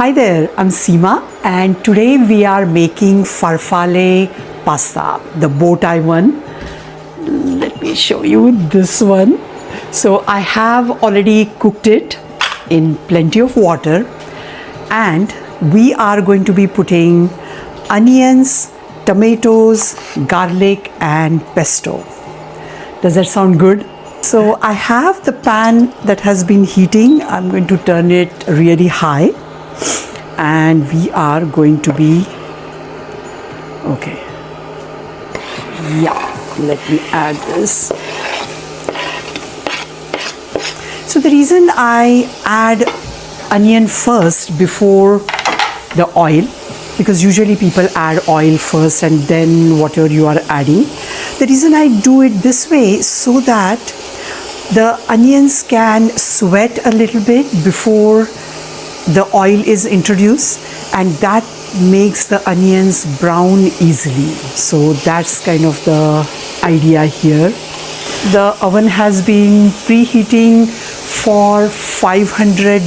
Hi there, I'm Seema and today we are making farfalle pasta, the bow tie one. Let me show you this one. So I have already cooked it in plenty of water and we are going to be putting onions, tomatoes, garlic and pesto. Does that sound good? So I have the pan that has been heating. I'm going to turn it really high and we are going to be okay. Yeah, let me add this. So the reason I add onion first before the oil, because usually people add oil first and then whatever you are adding. The reason I do it this way so that the onions can sweat a little bit before the oil is introduced, and that makes the onions brown easily. So that's kind of the idea here. The oven has been preheating for 500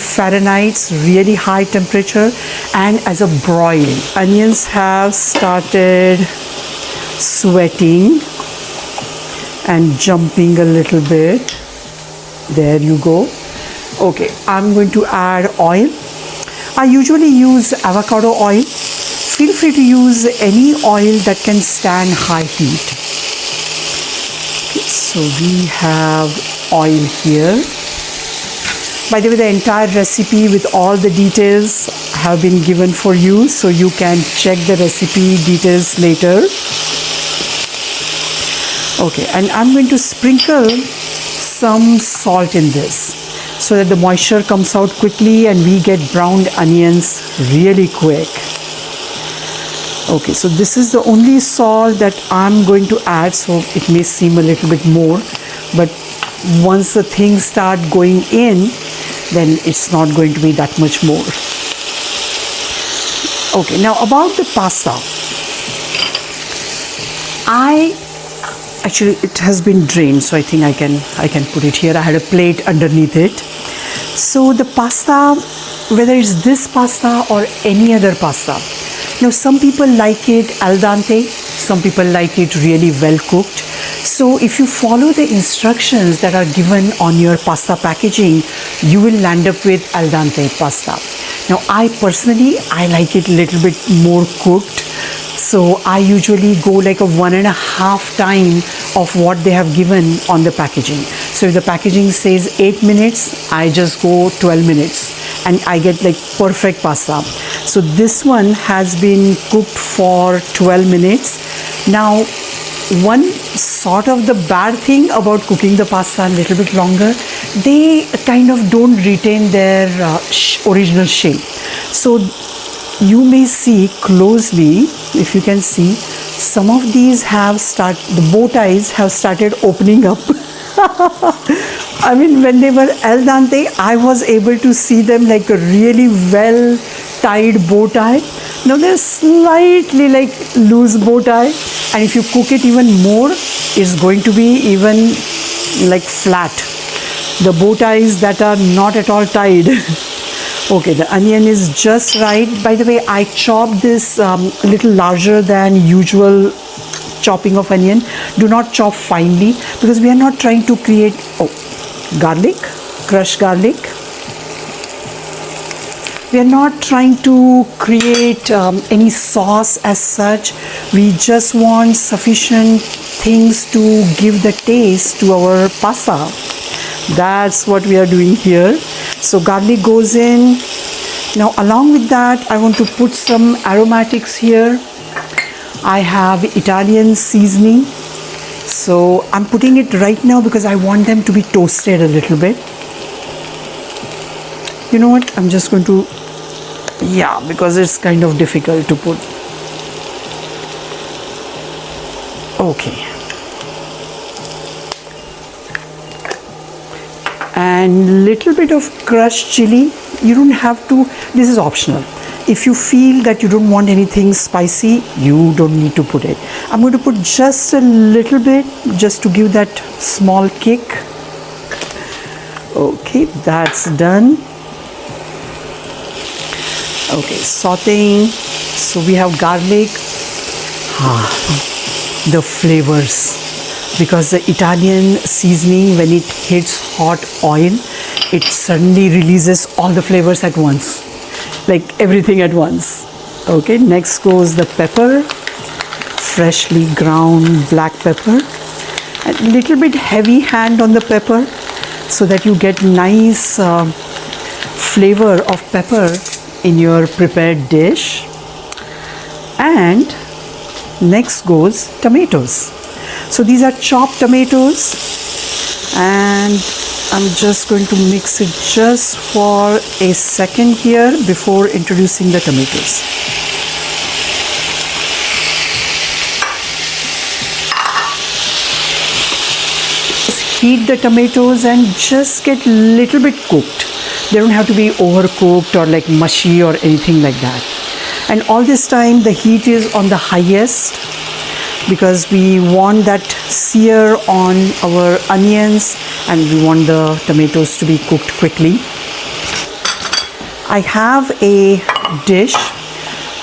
Fahrenheit, really high temperature, and as a broil. Onions have started sweating and jumping a little bit. There you go. Okay, I'm going to add oil. I usually use avocado oil. Feel free to use any oil that can stand high heat. Okay, so we have oil here. By the way, the entire recipe with all the details have been given for you, so you can check the recipe details later. Okay, and I'm going to sprinkle some salt in this so that the moisture comes out quickly and we get browned onions really quick. Okay, so this is the only salt that I'm going to add, so it may seem a little bit more, but once the things start going in, then it's not going to be that much more. Okay, now about the pasta. Actually, it has been drained, so I think I can put it here. I had a plate underneath it. So the pasta, whether it's this pasta or any other pasta, now some people like it al dente, some people like it really well cooked. So if you follow the instructions that are given on your pasta packaging, you will land up with al dente pasta. Now I personally like it a little bit more cooked. So I usually go like a 1.5 times of what they have given on the packaging. So if the packaging says 8 minutes, I just go 12 minutes and I get like perfect pasta. So this one has been cooked for 12 minutes. Now, one sort of the bad thing about cooking the pasta a little bit longer, they kind of don't retain their original shape. So you may see closely, if you can see, some of these the bow ties have started opening up. I mean, when they were al dente, I was able to see them like a really well tied bow tie. Now they're slightly like loose bow tie, and if you cook it even more, it's going to be even like flat. The bow ties that are not at all tied. Okay, the onion is just right. By the way, I chopped this a little larger than usual chopping of onion. Do not chop finely because we are not trying to create garlic, crushed garlic. We are not trying to create any sauce as such. We just want sufficient things to give the taste to our pasta. That's what we are doing here. So garlic goes in. Now along with that, I want to put some aromatics here. I have Italian seasoning. So I'm putting it right now because I want them to be toasted a little bit. You know what? I'm just going to, because it's kind of difficult to put. Okay. And little bit of crushed chili. You don't have to, this is optional. If you feel that you don't want anything spicy, you don't need to put it. I'm going to put just a little bit just to give that small kick. Okay, that's done. Okay, sauteing. So we have garlic. The flavors. Because the Italian seasoning, when it hits hot oil, it suddenly releases all the flavors at once. Like everything at once. Okay, next goes the pepper. Freshly ground black pepper. A little bit heavy hand on the pepper so that you get nice flavor of pepper in your prepared dish. And next goes tomatoes. So these are chopped tomatoes, and I'm just going to mix it just for a second here before introducing the tomatoes. Just heat the tomatoes and just get a little bit cooked. They don't have to be overcooked or like mushy or anything like that. And all this time the heat is on the highest because we want that sear on our onions and we want the tomatoes to be cooked quickly. I have a dish,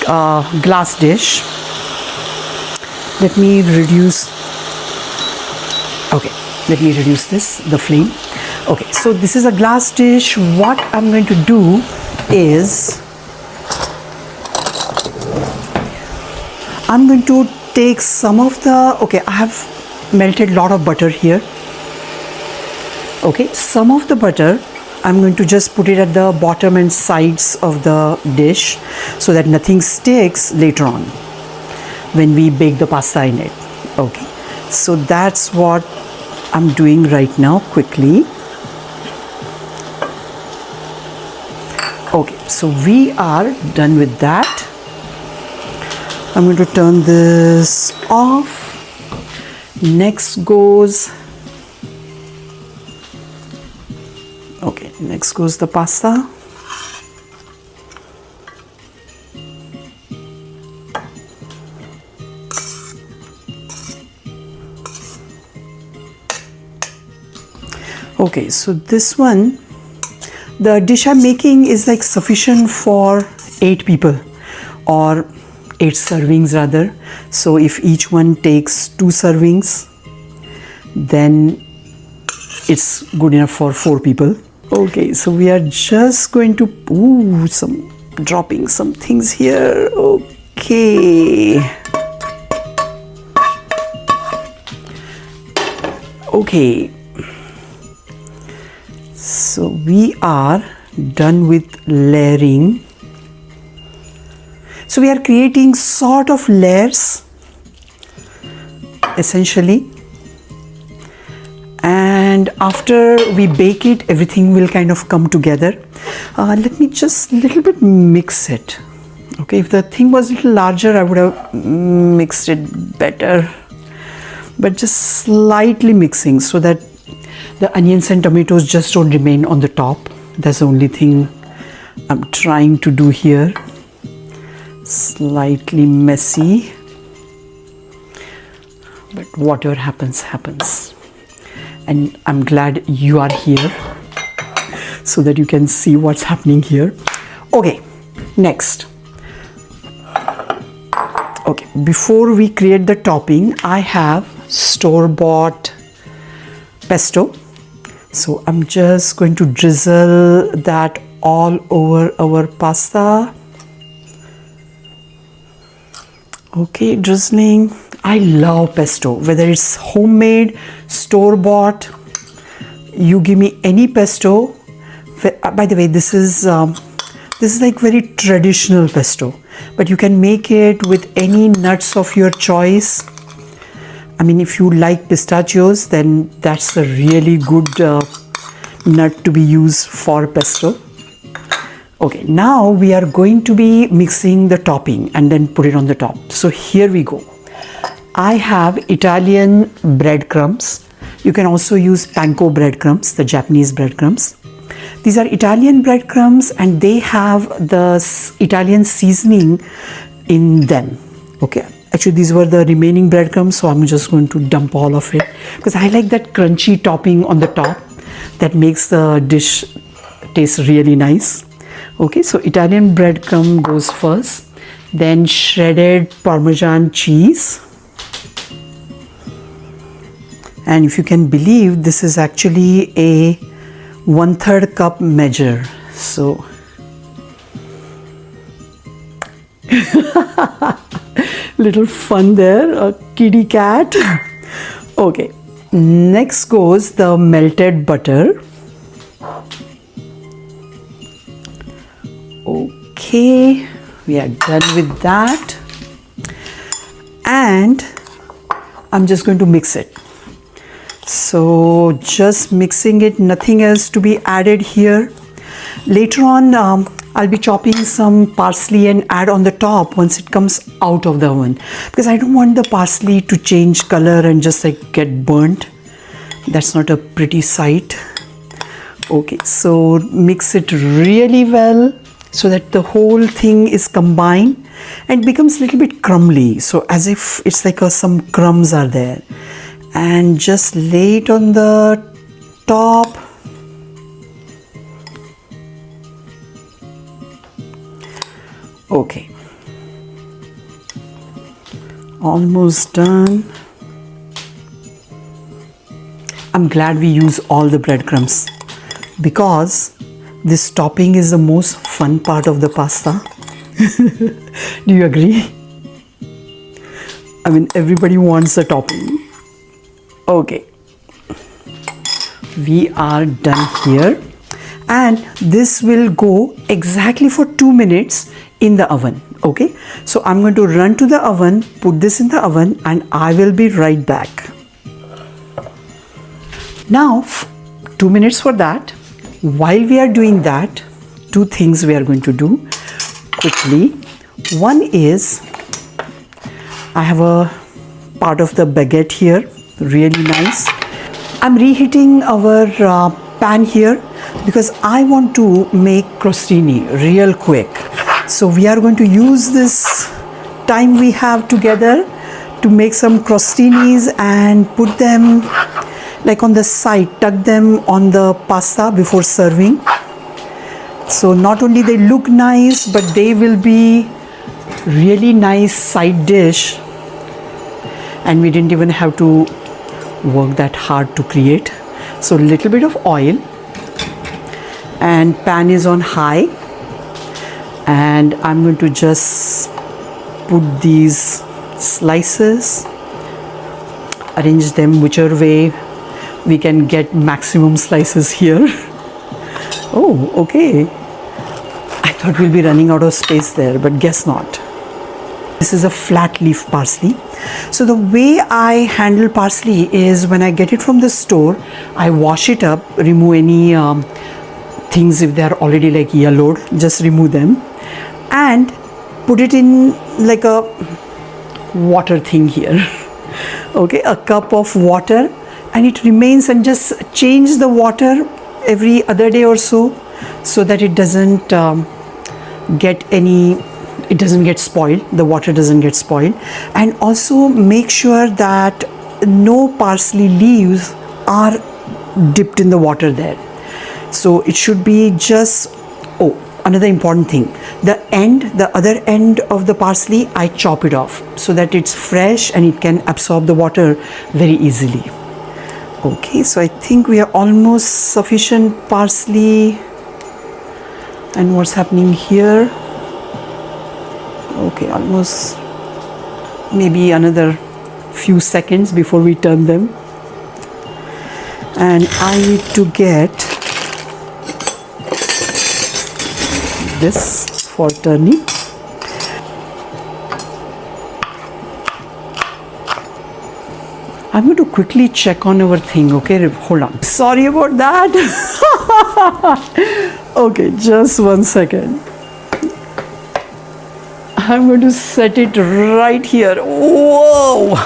glass dish. Let me reduce the flame. Okay, so this is a glass dish. What I'm going to do is I'm going to take some of the, okay, I have melted a lot of butter here. Okay, some of the butter I'm going to just put it at the bottom and sides of the dish so that nothing sticks later on when we bake the pasta in it. Okay, so that's what I'm doing right now quickly. Okay, so we are done with that. I'm going to turn this off. Next goes, okay, next goes the pasta. Okay, so this one, the dish I'm making is like sufficient for 8 people or 8 servings rather. So if each one takes 2 servings, then it's good enough for 4 people. Okay, so we are just going to dropping some things here. Okay. Okay. So we are done with layering. So we are creating sort of layers essentially, and after we bake it everything will kind of come together. Let me just a little bit mix it. Okay, if the thing was a little larger I would have mixed it better, but just slightly mixing so that the onions and tomatoes just don't remain on the top. That's the only thing I'm trying to do here. Slightly messy, but whatever happens, happens. And I'm glad you are here so that you can see what's happening here. Okay, next. Okay, before we create the topping, I have store-bought pesto. So I'm just going to drizzle that all over our pasta. Okay, drizzling. I love pesto, whether it's homemade, store-bought. You give me any pesto. By the way, this is like very traditional pesto, but you can make it with any nuts of your choice. I mean, if you like pistachios, then that's a really good nut to be used for pesto. Okay, now we are going to be mixing the topping and then put it on the top. So here we go. I have Italian breadcrumbs. You can also use panko breadcrumbs, the Japanese breadcrumbs. These are Italian breadcrumbs and they have the Italian seasoning in them. Okay, actually these were the remaining breadcrumbs, so I'm just going to dump all of it because I like that crunchy topping on the top that makes the dish taste really nice. Okay, so Italian breadcrumb goes first, then shredded Parmesan cheese. And if you can believe, this is actually a 1/3 cup measure. So little fun there, a kitty cat. Okay, next goes the melted butter. Okay, we are done with that. And I'm just going to mix it. So just mixing it, nothing else to be added here. Later on, I'll be chopping some parsley and add on the top once it comes out of the oven, because I don't want the parsley to change color and just like get burnt. That's not a pretty sight. Okay, so mix it really well so that the whole thing is combined and becomes a little bit crumbly, so as if it's like some crumbs are there. And just lay it on the top. Okay, almost done. I'm glad we use all the breadcrumbs, because this topping is the most fun part of the pasta. Do you agree? I mean, everybody wants the topping. Okay, we are done here, and this will go exactly for 2 minutes in the oven. Okay, so I'm going to run to the oven, put this in the oven, and I will be right back. Now 2 minutes for that. While we are doing that, 2 things we are going to do quickly. One is, I have a part of the baguette here, really nice. I'm reheating our pan here because I want to make crostini real quick. So we are going to use this time we have together to make some crostinis and put them like on the side, tuck them on the pasta before serving. So not only they look nice, but they will be really nice side dish, and we didn't even have to work that hard to create. So little bit of oil, and pan is on high, and I'm going to just put these slices, arrange them whichever way we can get maximum slices here. Oh, okay. I thought we'll be running out of space there, but guess not. This is a flat leaf parsley. So the way I handle parsley is, when I get it from the store, I wash it up, remove any things if they are already like yellowed, just remove them, and put it in like a water thing here. Okay, a cup of water, and it remains, and just change the water every other day or so, so that it doesn't get spoiled, the water doesn't get spoiled. And also make sure that no parsley leaves are dipped in the water there. So it should be just, oh, another important thing, the other end of the parsley, I chop it off so that it's fresh and it can absorb the water very easily. Okay, so I think we are almost sufficient parsley. And what's happening here? Okay, almost, maybe another few seconds before we turn them. And I need to get this for turning. I'm going to quickly check on our thing, okay? Hold on. Sorry about that. Okay, just 1 second. I'm going to set it right here. Whoa!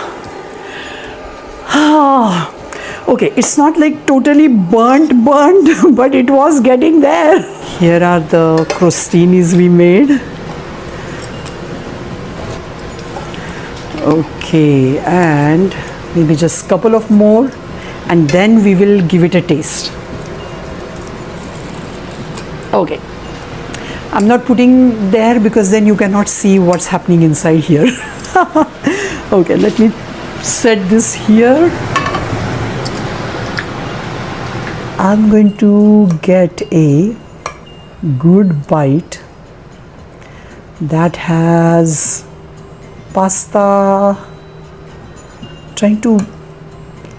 Okay, it's not like totally burnt, but it was getting there. Here are the crostinis we made. Okay, and maybe just a couple of more, and then we will give it a taste. Okay, I'm not putting there because then you cannot see what's happening inside here. Okay, let me set this here. I'm going to get a good bite that has pasta, trying to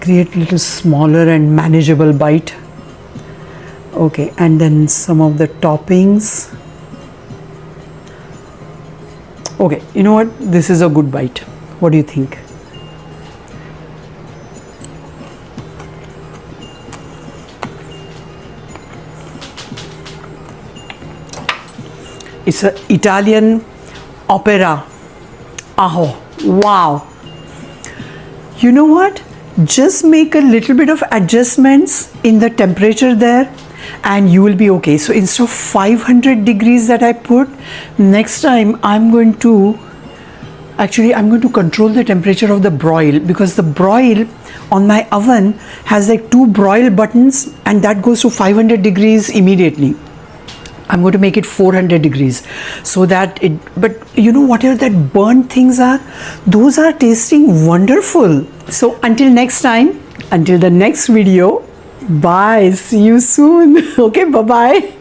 create a little smaller and manageable bite. Okay, and then some of the toppings. Okay, you know what? This is a good bite. What do you think? It's an Italian opera. Oh, wow. You know what? Just make a little bit of adjustments in the temperature there and you will be okay. So instead of 500 degrees that I put, next time I'm going to control the temperature of the broil, because the broil on my oven has like 2 broil buttons and that goes to 500 degrees immediately. I'm going to make it 400 degrees so that it, but you know, whatever that burnt things are, those are tasting wonderful. So until next time, until the next video, bye, see you soon. Okay, bye-bye.